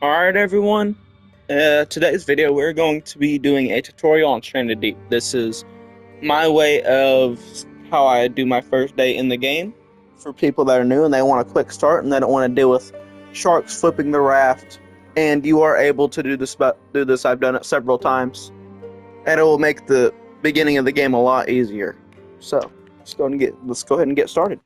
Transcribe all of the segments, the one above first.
Alright everyone, today's video we're going to be doing a tutorial on Stranded Deep. This is my way of how I do my first day in the game for people that are new and they want a quick start and they don't want to deal with sharks flipping the raft. And you are able to do this. I've done it several times, and it will make the beginning of the game a lot easier. So let's go ahead and get started.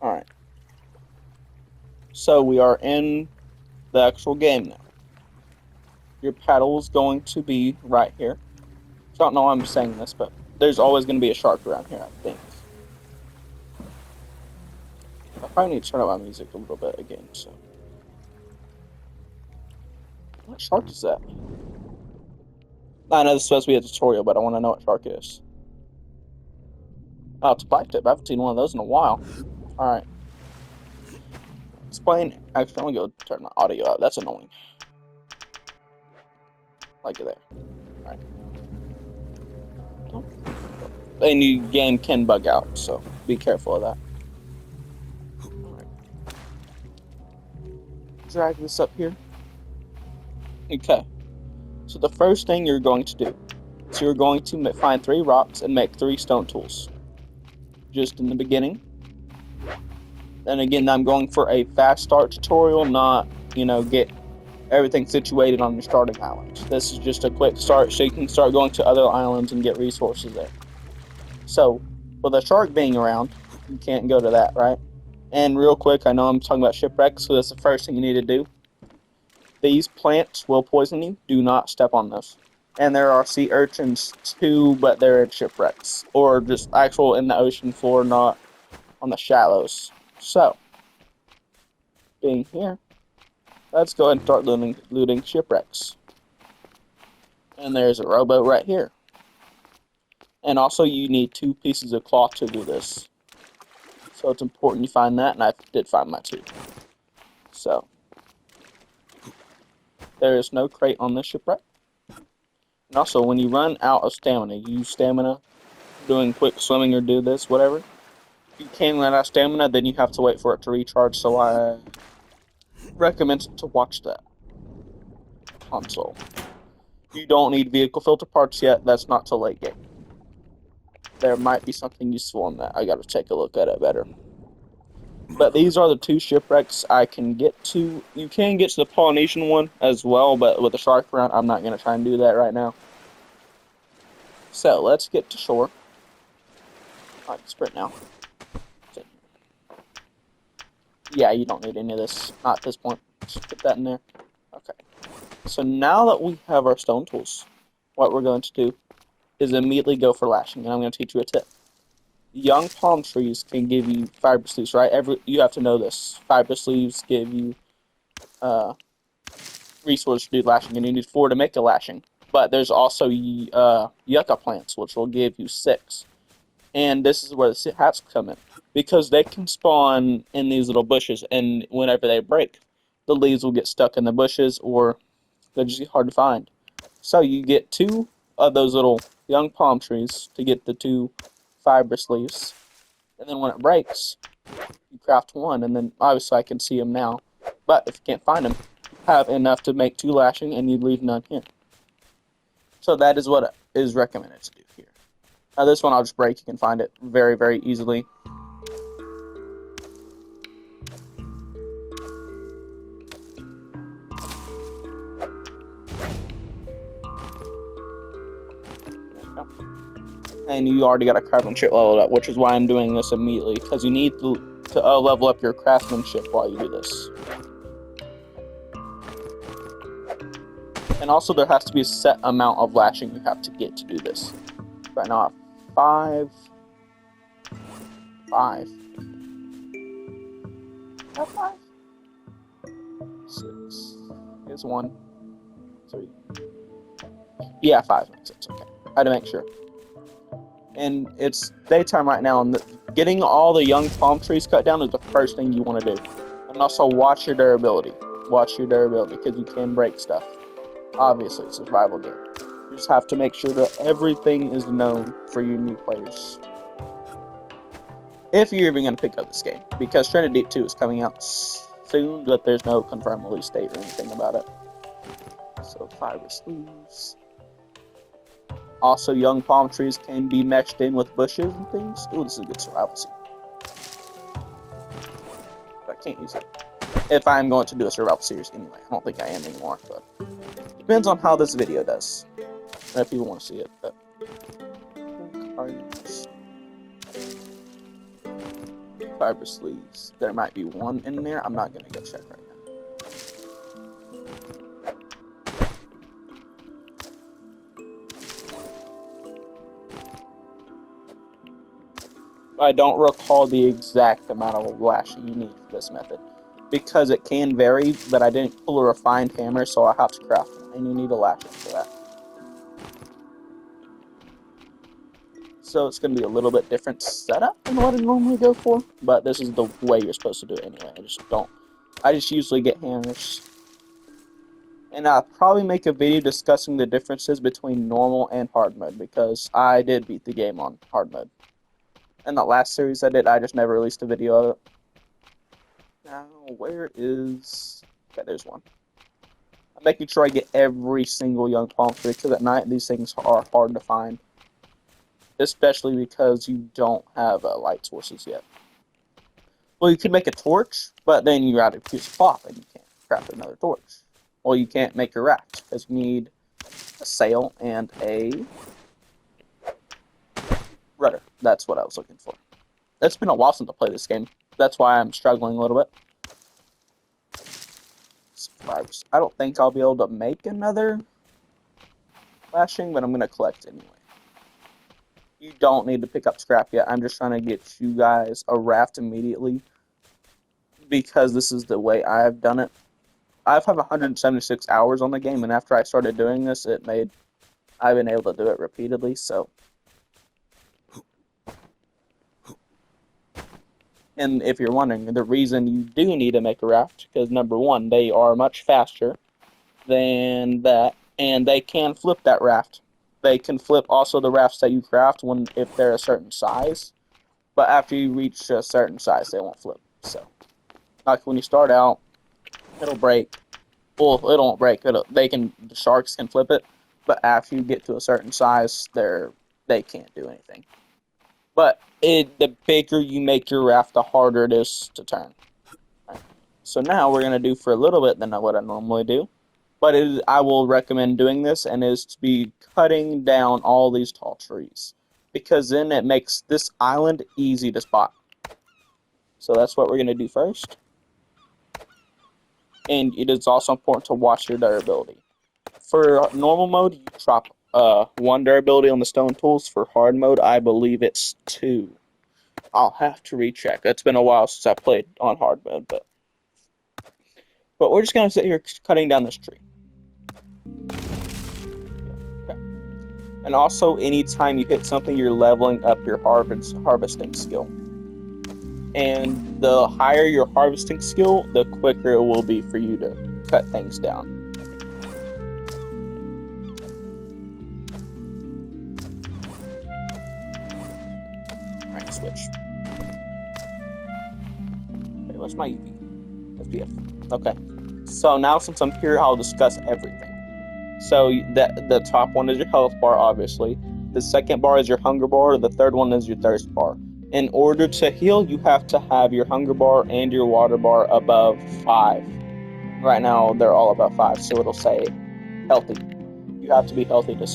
Alright, so we are in the actual game now. Your paddle is going to be right here. I don't know why I'm saying this, but there's always going to be a shark around here, I think. I probably need to turn up my music a little bit again, so. What shark is that? I know this is supposed to be a tutorial, but I want to know what shark it is. Oh, it's a black tip. I haven't seen one of those in a while. Alright. Explain. Actually, I'm going to go turn my audio out. That's annoying. Like it there. Alright. Any game can bug out, so be careful of that. Alright. Drag this up here. Okay. So the first thing you're going to do is you're going to find 3 rocks and make 3 stone tools. Just in the beginning. And again, I'm going for a fast start tutorial, not, get everything situated on your starting island. This is just a quick start so you can start going to other islands and get resources there. So, with a shark being around, you can't go to that, right? And real quick, I know I'm talking about shipwrecks, so that's the first thing you need to do. These plants will poison you. Do not step on those. And there are sea urchins too, but they're in shipwrecks. Or just actual in the ocean floor, not on the shallows. So, being here, let's go ahead and start looting shipwrecks. And there's a rowboat right here. And also you need 2 pieces of cloth to do this. So it's important you find that, and I did find my 2. So, there is no crate on this shipwreck. And also, when you run out of stamina, you use stamina doing quick swimming or do this, whatever. If you can run out of stamina, then you have to wait for it to recharge, so I recommend to watch that console. You don't need vehicle filter parts yet, that's not till late game. There might be something useful in that. I gotta take a look at it better. But these are the 2 shipwrecks I can get to. You can get to the Polynesian one as well, but with the shark around, I'm not gonna try and do that right now. So let's get to shore. I can sprint now. Yeah, you don't need any of this. Not at this point. Just put that in there. Okay. So now that we have our stone tools, what we're going to do is immediately go for lashing, and I'm going to teach you a tip. Young palm trees can give you fibrous leaves, right? You have to know this. Fibrous leaves give you resources to do lashing, and you need 4 to make a lashing. But there's also yucca plants, which will give you 6. And this is where the hats come in, because they can spawn in these little bushes, and whenever they break, the leaves will get stuck in the bushes, or they're just hard to find. So you get 2 of those little young palm trees to get the 2 fibrous leaves, and then when it breaks, you craft 1, and then obviously I can see them now. But if you can't find them, you have enough to make 2 lashing, and you leave none here. So that is what is recommended to do here. Now this one I'll just break. You can find it very, very easily. And you already got a craftsmanship leveled up, which is why I'm doing this immediately, because you need to level up your craftsmanship while you do this. And also there has to be a set amount of lashing you have to get to do this. Right now I have 5. 5. Not 5. 6. Here's 1. 3. Yeah, 5 makes sense. Okay. I had to make sure. And it's daytime right now, and getting all the young palm trees cut down is the first thing you want to do. And also watch your durability. Watch your durability, because you can break stuff. Obviously, it's a survival game. You just have to make sure that everything is known for you new players. If you're even going to pick up this game. Because Stranded Deep 2 is coming out soon, but there's no confirmed release date or anything about it. So, fibrous leaves. Also, young palm trees can be meshed in with bushes and things. Ooh, this is a good survival scene. But I can't use it. If I'm going to do a survival series anyway. I don't think I am anymore, but depends on how this video does. If people want to see it, but fibrous leaves. There might be one in there. I'm not gonna go check right now. I don't recall the exact amount of lashing you need for this method, because it can vary, but I didn't pull a refined hammer, so I have to craft one, and you need a lashing for that. So it's going to be a little bit different setup than what I normally go for, but this is the way you're supposed to do it anyway. I just usually get hammers. And I'll probably make a video discussing the differences between normal and hard mode, because I did beat the game on hard mode. In the last series I did, I just never released a video of it. Now, where is... Okay, there's one. I'm making sure I get every single young palm tree, because at night these things are hard to find. Especially because you don't have light sources yet. Well, you can make a torch, but then you have to use cloth, and you can't craft another torch. Well, you can't make a raft, because you need a sail and a rudder. That's what I was looking for. It's been a while since I played this game. That's why I'm struggling a little bit. I don't think I'll be able to make another lashing, but I'm going to collect anyway. You don't need to pick up scrap yet. I'm just trying to get you guys a raft immediately, because this is the way I've done it. I've had 176 hours on the game, and after I started doing this, I've been able to do it repeatedly, so. And if you're wondering, the reason you do need to make a raft, because number one, they are much faster than that, and they can flip that raft. They can flip also the rafts that you craft if they're a certain size, but after you reach a certain size, they won't flip. So, like when you start out, it'll break. Well, it won't break. The sharks can flip it, but after you get to a certain size, they can't do anything. But the bigger you make your raft, the harder it is to turn. Right. So now we're gonna do for a little bit than what I normally do. But I will recommend doing this, and is to be cutting down all these tall trees, because then it makes this island easy to spot. So that's what we're going to do first. And it is also important to watch your durability. For normal mode, you drop 1 durability on the stone tools. For hard mode, I believe it's 2. I'll have to recheck. It's been a while since I played on hard mode, but we're just going to sit here cutting down this tree. Okay. And also, anytime you hit something, you're leveling up your harvesting skill. And the higher your harvesting skill, the quicker it will be for you to cut things down. Alright, switch. Okay, what's my UV? SPF. Okay. So now, since I'm here, I'll discuss everything. So the top one is your health bar, obviously. The second bar is your hunger bar. The third one is your thirst bar. In order to heal, you have to have your hunger bar and your water bar above 5. Right now, they're all above 5, so it'll say healthy. You have to be healthy to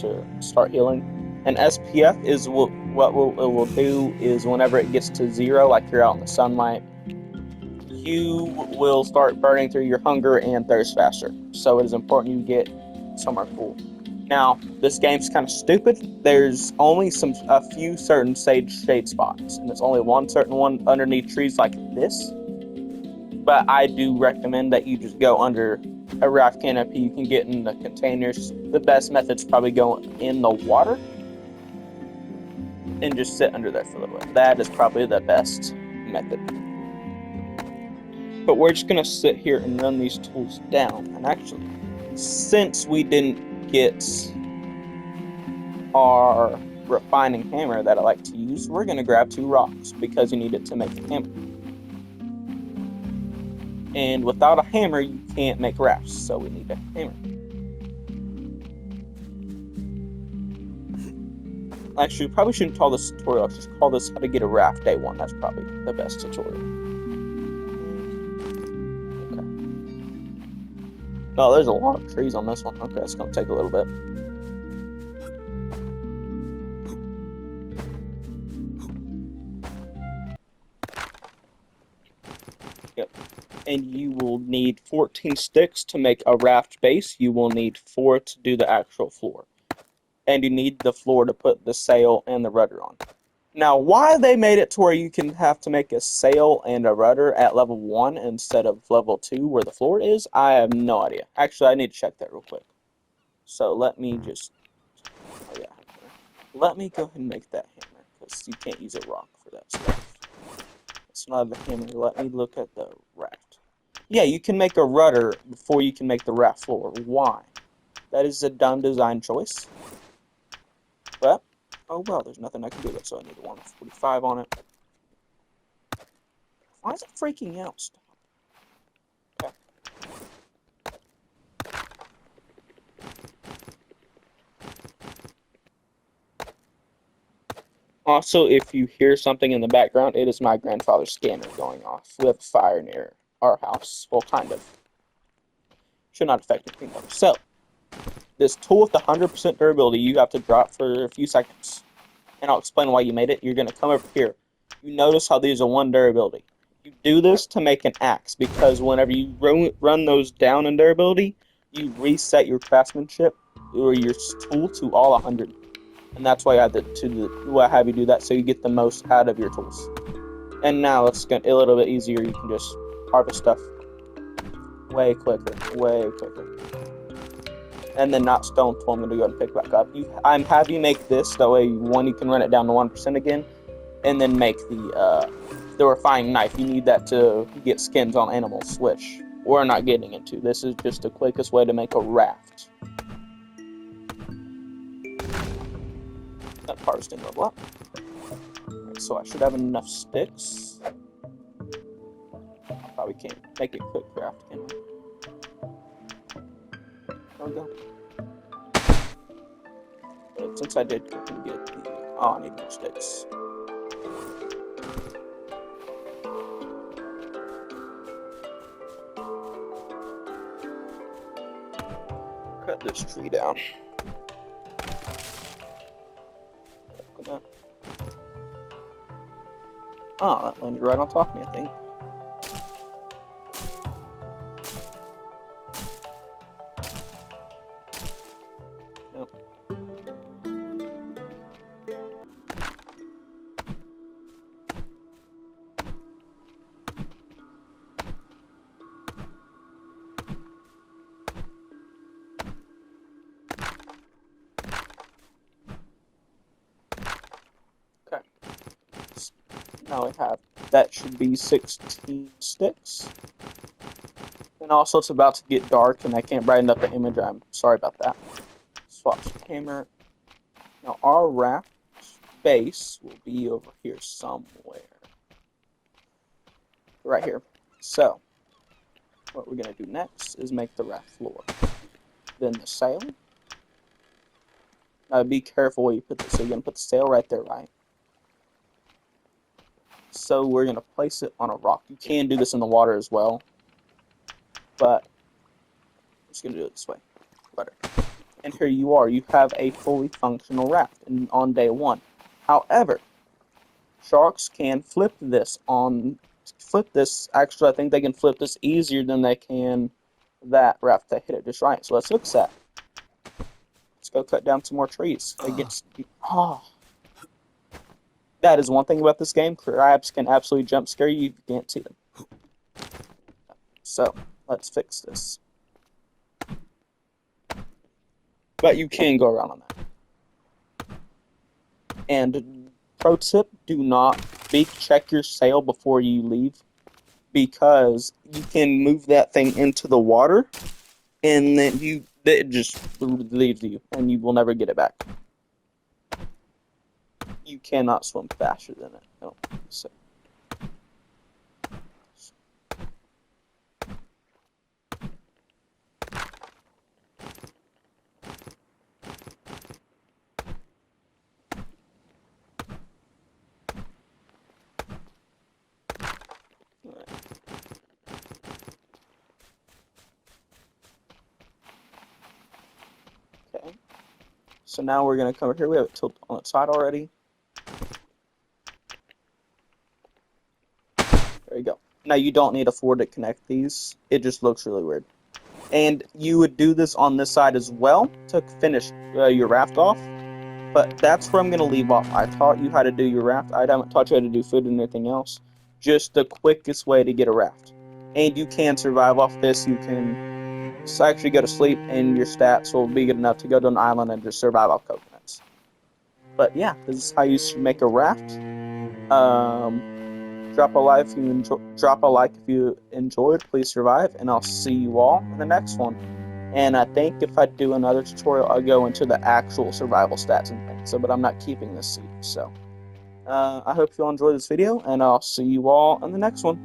start healing. And SPF is what it will do is whenever it gets to 0, like you're out in the sunlight, you will start burning through your hunger and thirst faster. So it is important you get somewhere cool. Now, this game's kind of stupid. There's only a few certain shade spots, and it's only one certain one underneath trees like this. But I do recommend that you just go under a raft canopy. You can get in the containers. The best method's probably going in the water. and just sit under there for a little bit. That is probably the best method. But we're just gonna sit here and run these tools down. And actually, since we didn't get our refining hammer that I like to use, we're gonna grab 2 rocks because you need it to make a hammer. And without a hammer, you can't make rafts, so we need a hammer. Actually, we probably shouldn't call this tutorial. Let's just call this how to get a raft day 1. That's probably the best tutorial. Okay. Oh, there's a lot of trees on this one. Okay, it's gonna take a little bit. Yep. And you will need 14 sticks to make a raft base. You will need 4 to do the actual floor. And you need the floor to put the sail and the rudder on. Now, why they made it to where you can have to make a sail and a rudder at level 1 instead of level 2 where the floor is, I have no idea. Actually, I need to check that real quick. So let me just, oh yeah, let me go ahead and make that hammer, because you can't use a rock for that stuff. It's not a hammer. Let me look at the raft. Yeah, you can make a rudder before you can make the raft floor. Why? That is a dumb design choice. But, oh well, there's nothing I can do with it, so I need a 145 on it. Why is it freaking out? Stop. Okay. Also, if you hear something in the background, it is my grandfather's scanner going off. We have a fire near our house. Well, kind of. Should not affect anything though. So, this tool with the 100% durability you have to drop for a few seconds. And I'll explain why you made it. You're going to come over here. You notice how these are 1 durability. You do this to make an axe, because whenever you run those down in durability, you reset your craftsmanship or your tool to all 100. And that's why I have you do that, so you get the most out of your tools. And now it's a little bit easier. You can just harvest stuff way quicker. And then not stone tool, I'm going to go and pick back up. I'm having you make this, that way you can run it down to 1% again, and then make the refining knife. You need that to get skins on animals, which we're not getting into. This is just the quickest way to make a raft. That harvesting level up. Right, so I should have enough sticks. Probably can't make it quick craft, can we? There we go. But since I did get I need more sticks. Cut this tree down. Oh, that landed right on top of me, I think. Nope. Okay. Now we have, that should be 16 sticks. And also it's about to get dark and I can't brighten up the image. I'm sorry about that. Swap hammer. Now our raft base will be over here somewhere. Right here. So, what we're going to do next is make the raft floor. Then the sail. Now be careful where you put this. So you're going to put the sail right there, right? So we're going to place it on a rock. You can do this in the water as well. But I'm just going to do it this way. Better. And here you are. You have a fully functional raft on day 1. However, sharks can flip this. Actually, I think they can flip this easier than they can that raft that hit it just right. So let's fix that. Let's go cut down some more trees. That is one thing about this game. Crabs can absolutely jump scare you if you can't see them. So, let's fix this. But you can go around on that. And pro tip, do not check your sail before you leave, because you can move that thing into the water and then it just leaves you and you will never get it back. You cannot swim faster than it. No. So. Okay. So now we're gonna come over here. We have it tilted on its side already. There you go. Now you don't need a Ford to connect these. It just looks really weird. And you would do this on this side as well to finish your raft off. But that's where I'm going to leave off. I taught you how to do your raft. I haven't taught you how to do food and anything else. Just the quickest way to get a raft. And you can survive off this. You can actually go to sleep and your stats will be good enough to go to an island and just survive off coconuts. But yeah, this is how you should make a raft. Drop a like if you enjoyed. Please survive, and I'll see you all in the next one. And I think if I do another tutorial, I'll go into the actual survival stats and things. So, but I'm not keeping this seed. So, I hope you all enjoyed this video, and I'll see you all in the next one.